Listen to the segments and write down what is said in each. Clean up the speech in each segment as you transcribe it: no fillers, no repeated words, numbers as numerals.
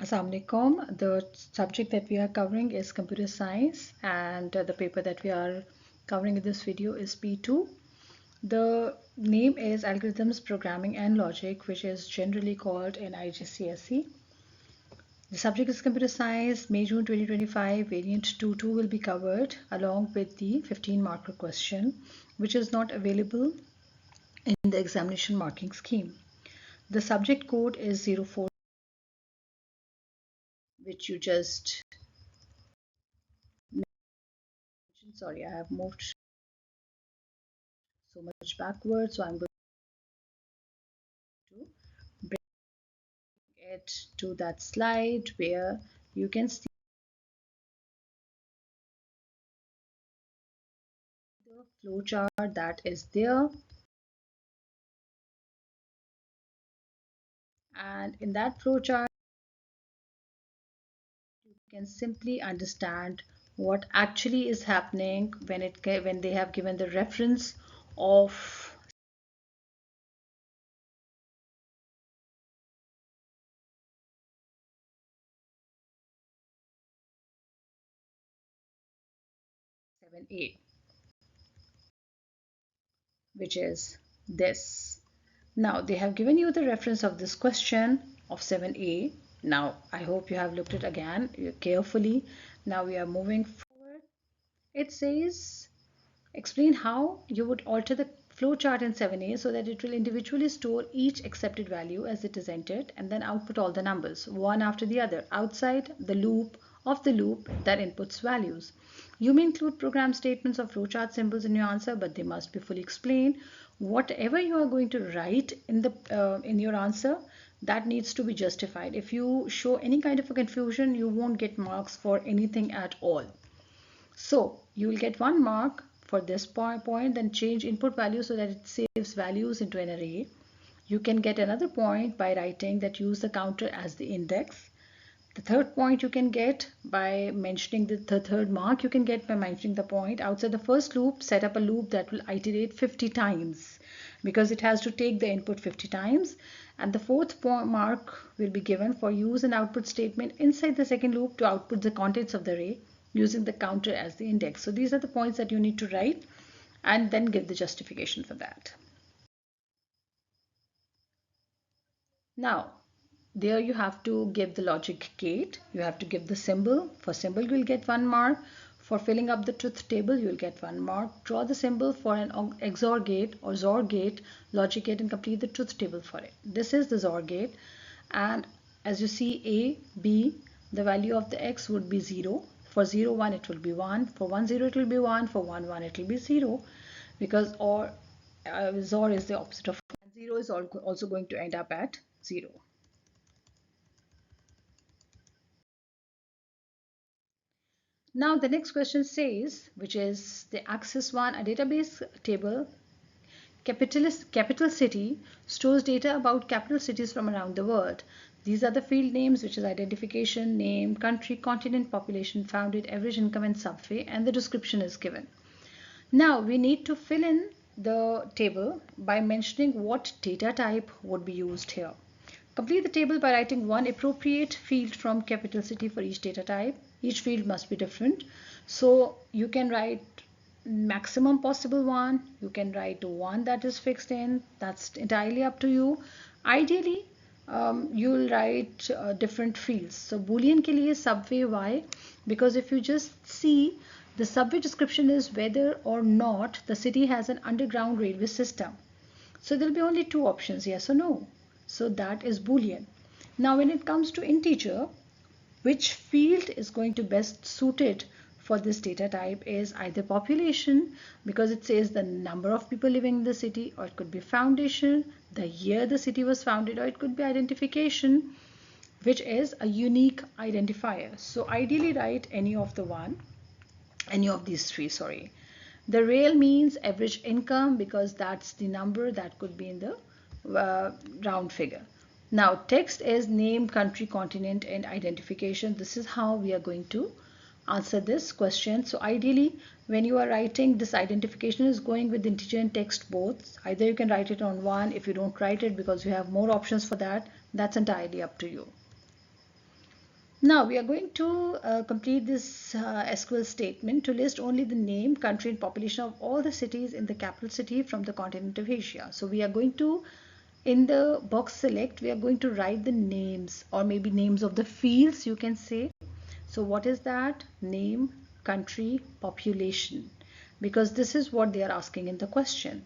Assalamu alaikum. The subject that we are covering is computer science, and the paper that we are covering in this video is P2. The name is Algorithms, Programming and Logic, which is generally called in IGCSE. The subject is computer science, May-June 2025, variant 2.2 will be covered along with the 15 marker question, which is not available in the examination marking scheme. The subject code is 04, which you just, sorry, I have moved so much backwards, so I'm going to bring it to that slide where you can see the flowchart that is there, and in that flowchart you can simply understand what actually is happening when they have given the reference of seven a, which is this. Now they have given you the reference of this question of 7a. Now I hope you have looked it again carefully. Now we are moving forward. It says explain how you would alter the flowchart in 7a so that it will individually store each accepted value as it is entered and then output all the numbers one after the other outside the loop of the loop that inputs values. You may include program statements or flowchart symbols in your answer, but they must be fully explained. Whatever you are going to write in your answer, that needs to be justified. If you show any kind of a confusion, you won't get marks for anything at all. So you will get 1 mark for this point, then change input value so that it saves values into an array. You can get another point by writing that use the counter as the index. The third point you can get by mentioning the third mark you can get by mentioning the point outside the first loop. Set up a loop that will iterate 50 times because it has to take the input 50 times. And the fourth mark will be given for use an output statement inside the second loop to output the contents of the array using the counter as the index. So these are the points that you need to write and then give the justification for that. Now, there you have to give the logic gate. You have to give the symbol. For symbol, you will get 1 mark. For filling up the truth table, you will get 1 mark. Draw the symbol for an XOR gate or XOR gate, logic gate, and complete the truth table for it. This is the XOR gate. And as you see, A, B, the value of the X would be 0. For 0, 1, it will be 1. For 1, 0, it will be 1. For 1, 1, it will be 0. Because XOR is the opposite of 1. 0 is also going to end up at 0. Now the next question says, which is the access one, a database table, capital city stores data about capital cities from around the world. These are the field names, which is identification, name, country, continent, population, founded, average income, and subway, and the description is given. Now we need to fill in the table by mentioning what data type would be used here. Complete the table by writing one appropriate field from capital city for each data type. Each field must be different. So you can write maximum possible one. You can write one that is fixed in. That's entirely up to you. Ideally, you'll write different fields. So Boolean ke liye subway, why? Because if you just see, the subway description is whether or not the city has an underground railway system. So there'll be only two options, yes or no. So that is Boolean. Now when it comes to integer, which field is going to best suited for this data type is either population, because it says the number of people living in the city, or it could be foundation, the year the city was founded, or it could be identification, which is a unique identifier. So ideally write any of these three, sorry. The real means average income, because that's the number that could be in the round figure. Now text is name, country, continent, and identification. This is how we are going to answer this question. So ideally when you are writing, this identification is going with integer and text both. Either you can write it on one. If you don't write it because you have more options for that, that's entirely up to you. Now we are going to complete this SQL statement to list only the name, country and population of all the cities in the capital city from the continent of Asia. So we are going to, in the box select, we are going to write the names, or maybe names of the fields, you can say. So what is that? Name, country, population, because this is what they are asking in the question.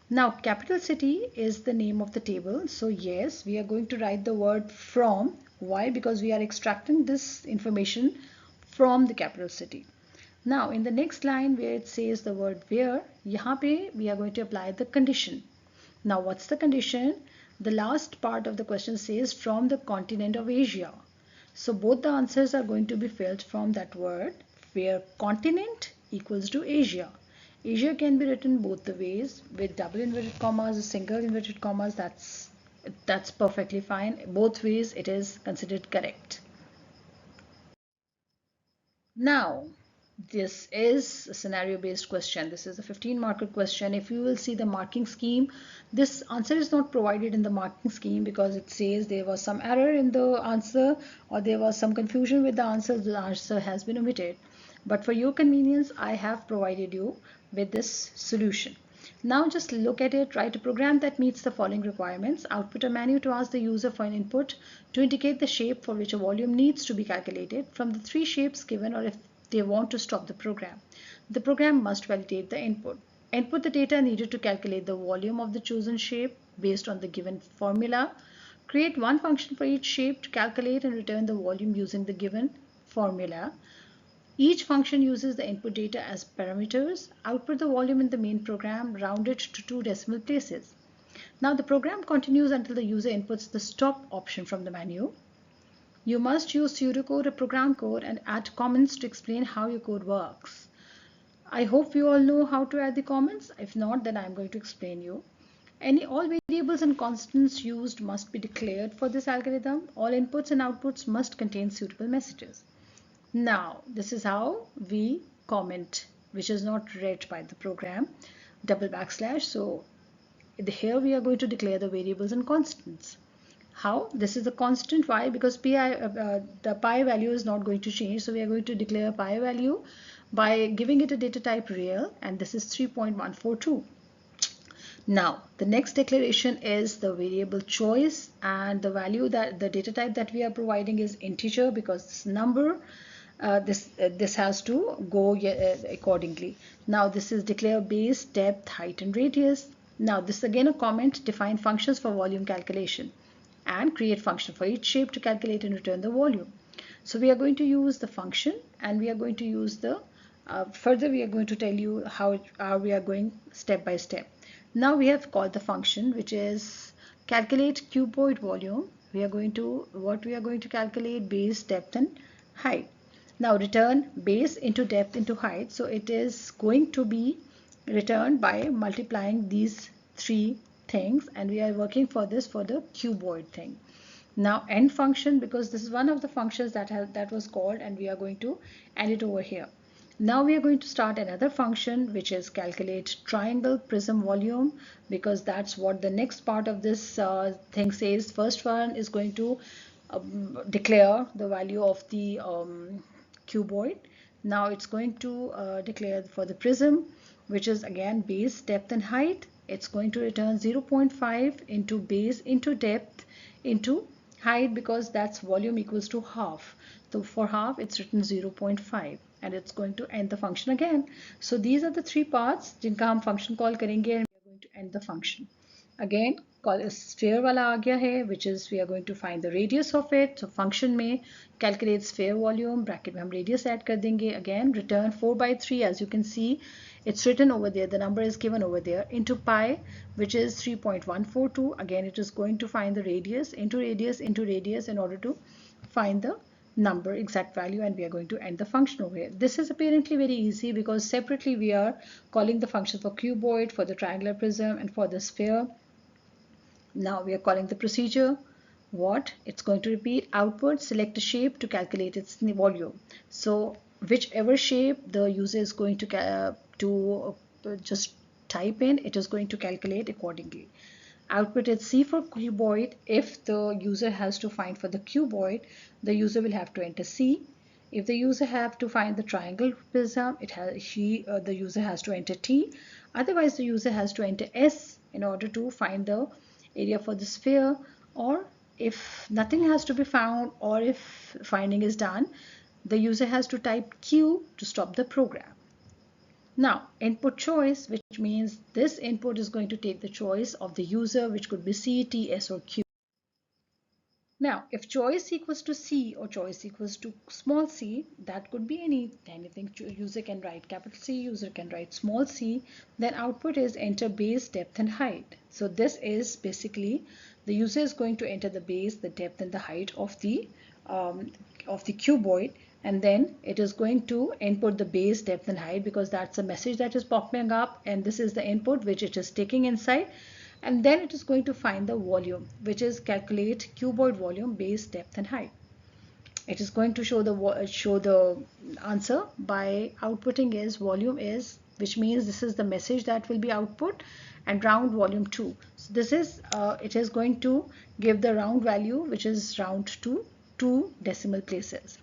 Now, capital city is the name of the table. So yes, we are going to write the word from. Why? Because we are extracting this information from the capital city. Now, in the next line where it says the word where, यहाँ पे we are going to apply the condition. Now, what's the condition? The last part of the question says from the continent of Asia. So both the answers are going to be filled from that word, where continent equals to Asia. Asia can be written both the ways, with double inverted commas or single inverted commas. That's perfectly fine. Both ways it is considered correct. Now, this is a scenario based question. This is a 15 marker question. If you will see the marking scheme, this answer is not provided in the marking scheme because it says there was some error in the answer, or there was some confusion with the answer has been omitted. But for your convenience, I have provided you with this solution. Now just look at it. Write a program that meets the following requirements. Output a menu to ask the user for an input to indicate the shape for which a volume needs to be calculated from the three shapes given, or if they want to stop the program. The program must validate the input. Input the data needed to calculate the volume of the chosen shape based on the given formula. Create one function for each shape to calculate and return the volume using the given formula. Each function uses the input data as parameters. Output the volume in the main program, round it to 2 decimal places. Now the program continues until the user inputs the stop option from the menu. You must use pseudocode or program code and add comments to explain how your code works. I hope you all know how to add the comments. If not, then I'm going to explain you. All variables and constants used must be declared for this algorithm. All inputs and outputs must contain suitable messages. Now, this is how we comment, which is not read by the program, double backslash. So here we are going to declare the variables and constants. How? This is a constant. Why? Because the pi value is not going to change. So we are going to declare pi value by giving it a data type real, and this is 3.142. Now, the next declaration is the variable choice, and the value that the data type that we are providing is integer because this number, this has to go accordingly. Now, this is declare base, depth, height, and radius. Now, this is again a comment. Define functions for volume calculation and create function for each shape to calculate and return the volume. So we are going to use the function, and we are going to use the further we are going to tell you how we are going step by step. Now we have called the function, which is calculate cuboid volume. We are going to calculate base, depth, and height. Now return base into depth into height. So it is going to be returned by multiplying these three things, and we are working for this for the cuboid thing. Now end function, because this is one of the functions that was called, and we are going to add it over here. Now we are going to start another function, which is calculate triangle prism volume, because that's what the next part of this thing says. First one is going to declare the value of the cuboid. Now it's going to declare for the prism, which is again base, depth, and height. It's going to return 0.5 into base into depth into height, because that's volume equals to half. So for half it's written 0.5, and it's going to end the function again. So these are the three parts जिनका हम function call करेंगे, and we are going to end the function. Again sphere वाला आ गया है, which is we are going to find the radius of it. So function में calculate sphere volume, bracket में हम radius add कर देंगे. Again return 4/3, as you can see it's written over there, the number is given over there, into pi, which is 3.142. Again it is going to find the radius into radius into radius in order to find the number exact value, and we are going to end the function over here. This is apparently very easy because separately we are calling the function for cuboid, for the triangular prism, and for the sphere. Now we are calling the procedure. What? It's going to repeat output, select a shape to calculate its volume. So whichever shape the user is going to just type in, it is going to calculate accordingly. Output is C for cuboid. If the user has to find for the cuboid, the user will have to enter C. If the user have to find the triangle prism, the user has to enter T. Otherwise, the user has to enter S in order to find the area for the sphere. Or if nothing has to be found, or if finding is done, the user has to type Q to stop the program. Now, input choice, which means this input is going to take the choice of the user, which could be C, T, S, or Q. Now, if choice equals to C or choice equals to small c, that could be anything. User can write capital C, user can write small c. Then output is enter base, depth, and height. So this is basically the user is going to enter the base, the depth, and the height of the cuboid, and then it is going to input the base, depth, and height because that's a message that is popping up, and this is the input which it is taking inside. And then it is going to find the volume, which is calculate cuboid volume, base, depth, and height. It is going to show the answer by outputting is volume is, which means this is the message that will be output, and round volume 2. So this is it is going to give the round value, which is round to 2 decimal places.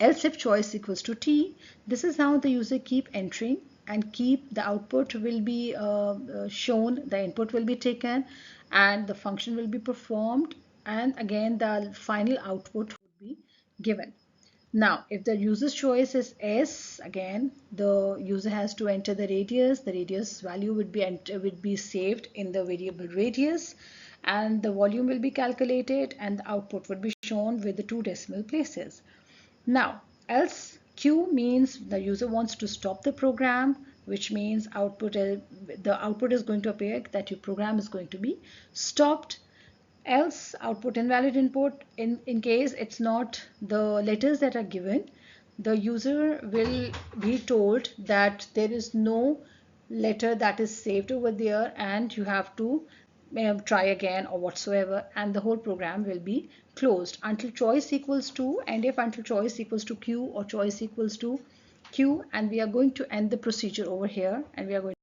Else if choice equals to T, this is how the user keep entering and keep the output will be shown, the input will be taken, and the function will be performed, and again the final output would be given. Now, if the user's choice is S, again the user has to enter the radius value would be saved in the variable radius, and the volume will be calculated, and the output would be shown with the 2 decimal places. Now, else Q means the user wants to stop the program, which means the output is going to appear that your program is going to be stopped. Else output invalid input, in case it's not the letters that are given, the user will be told that there is no letter that is saved over there and you have to try again or whatsoever, and the whole program will be closed until choice equals to, and if until choice equals to Q or choice equals to Q, and we are going to end the procedure over here, and we are going